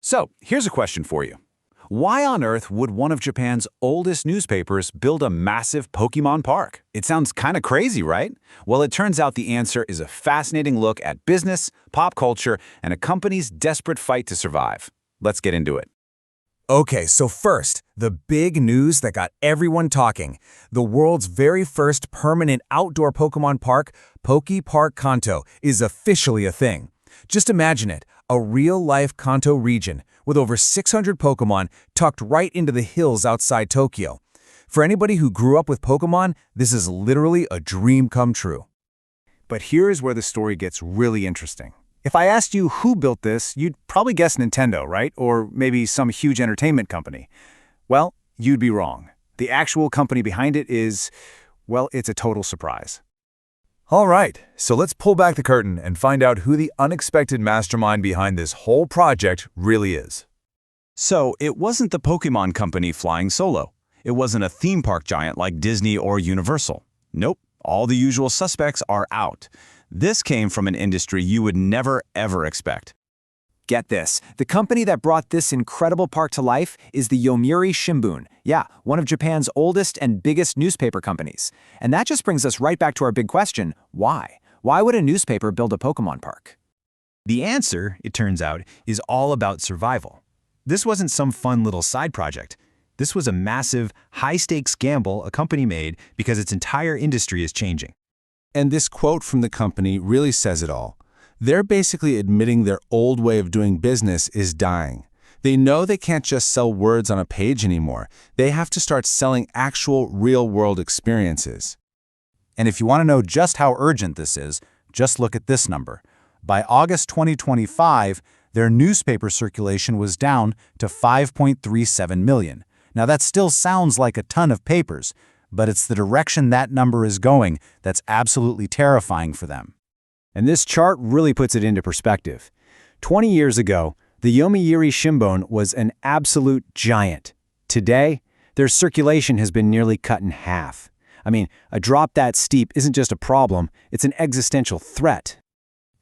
So, here's a question for you. Why on earth would one of Japan's oldest newspapers build a massive Pokemon park? It sounds kind of crazy, right? Well, it turns out the answer is a fascinating look at business, pop culture, and a company's desperate fight to survive. Let's get into it. Okay, so first, the big news that got everyone talking. The world's very first permanent outdoor Pokemon park, Poke Park Kanto, is officially a thing. Just imagine it, a real-life Kanto region with over 600 Pokemon tucked right into the hills outside Tokyo. For anybody who grew up with Pokemon, this is literally a dream come true. But here's where the story gets really interesting. If I asked you who built this, you'd probably guess Nintendo, right? Or maybe some huge entertainment company. Well, you'd be wrong. The actual company behind it is, well, it's a total surprise. All right, so let's pull back the curtain and find out who the unexpected mastermind behind this whole project really is. So, it wasn't the Pokemon company flying solo. It wasn't a theme park giant like Disney or Universal. Nope, all the usual suspects are out. This came from an industry you would never, ever expect. Get this, the company that brought this incredible park to life is the Yomiuri Shimbun. Yeah, one of Japan's oldest and biggest newspaper companies. And that just brings us right back to our big question, why? Why would a newspaper build a Pokemon park? The answer, it turns out, is all about survival. This wasn't some fun little side project. This was a massive, high-stakes gamble a company made because its entire industry is changing. And this quote from the company really says it all. They're basically admitting their old way of doing business is dying. They know they can't just sell words on a page anymore. They have to start selling actual real-world experiences. And if you want to know just how urgent this is, just look at this number. By August 2025, their newspaper circulation was down to 5.37 million. Now that still sounds like a ton of papers, but it's the direction that number is going that's absolutely terrifying for them. And this chart really puts it into perspective. 20 years ago, the Yomiuri Shimbun was an absolute giant. Today, their circulation has been nearly cut in half. I mean, a drop that steep isn't just a problem, it's an existential threat.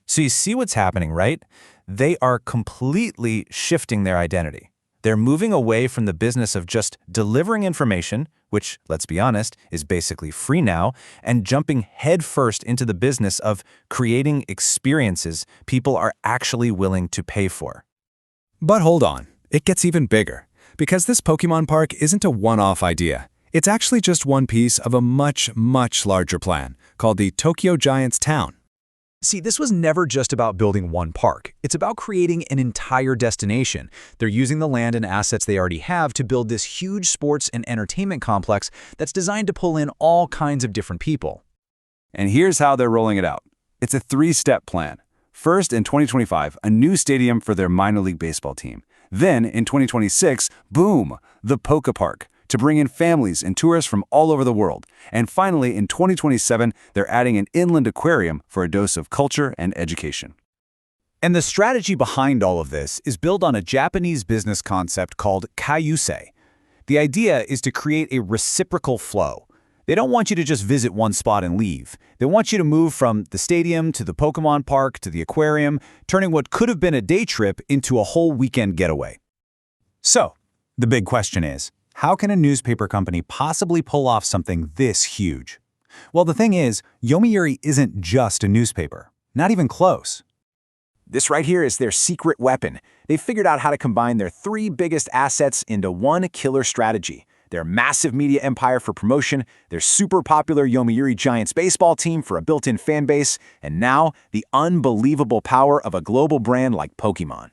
So you see what's happening, right? They are completely shifting their identity. They're moving away from the business of just delivering information, which, let's be honest, is basically free now, and jumping headfirst into the business of creating experiences people are actually willing to pay for. But hold on, it gets even bigger. Because this Pokemon Park isn't a one-off idea. It's actually just one piece of a much, much larger plan called the Tokyo Giants Town. See, this was never just about building one park. It's about creating an entire destination. They're using the land and assets they already have to build this huge sports and entertainment complex that's designed to pull in all kinds of different people. And here's how they're rolling it out. It's a three-step plan. First, in 2025, a new stadium for their minor league baseball team. Then, in 2026, boom, the Poke Park, to bring in families and tourists from all over the world. And finally, in 2027, they're adding an inland aquarium for a dose of culture and education. And the strategy behind all of this is built on a Japanese business concept called kaiyusei. The idea is to create a reciprocal flow. They don't want you to just visit one spot and leave. They want you to move from the stadium to the Pokemon Park to the aquarium, turning what could have been a day trip into a whole weekend getaway. So, the big question is, how can a newspaper company possibly pull off something this huge? Well, the thing is, Yomiuri isn't just a newspaper. Not even close. This right here is their secret weapon. They've figured out how to combine their three biggest assets into one killer strategy. Their massive media empire for promotion, their super popular Yomiuri Giants baseball team for a built-in fan base, and now the unbelievable power of a global brand like Pokemon.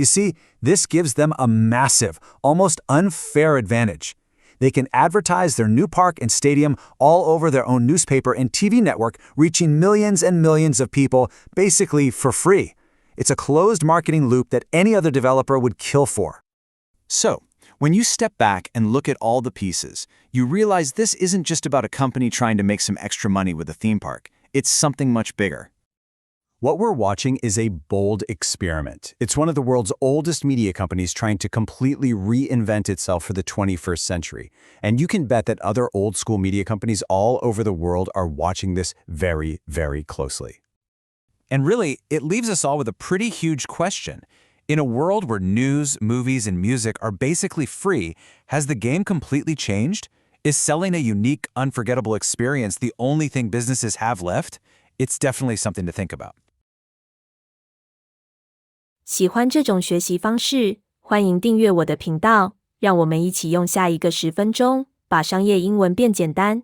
You see, this gives them a massive, almost unfair advantage. They can advertise their new park and stadium all over their own newspaper and TV network, reaching millions and millions of people, basically for free. It's a closed marketing loop that any other developer would kill for. So, when you step back and look at all the pieces, you realize this isn't just about a company trying to make some extra money with a theme park. It's something much bigger. What we're watching is a bold experiment. It's one of the world's oldest media companies trying to completely reinvent itself for the 21st century. And you can bet that other old-school media companies all over the world are watching this very, very closely. And really, it leaves us all with a pretty huge question. In a world where news, movies, and music are basically free, has the game completely changed? Is selling a unique, unforgettable experience the only thing businesses have left? It's definitely something to think about. 喜欢这种学习方式，欢迎订阅我的频道，让我们一起用下一个10分钟，把商业英文变简单。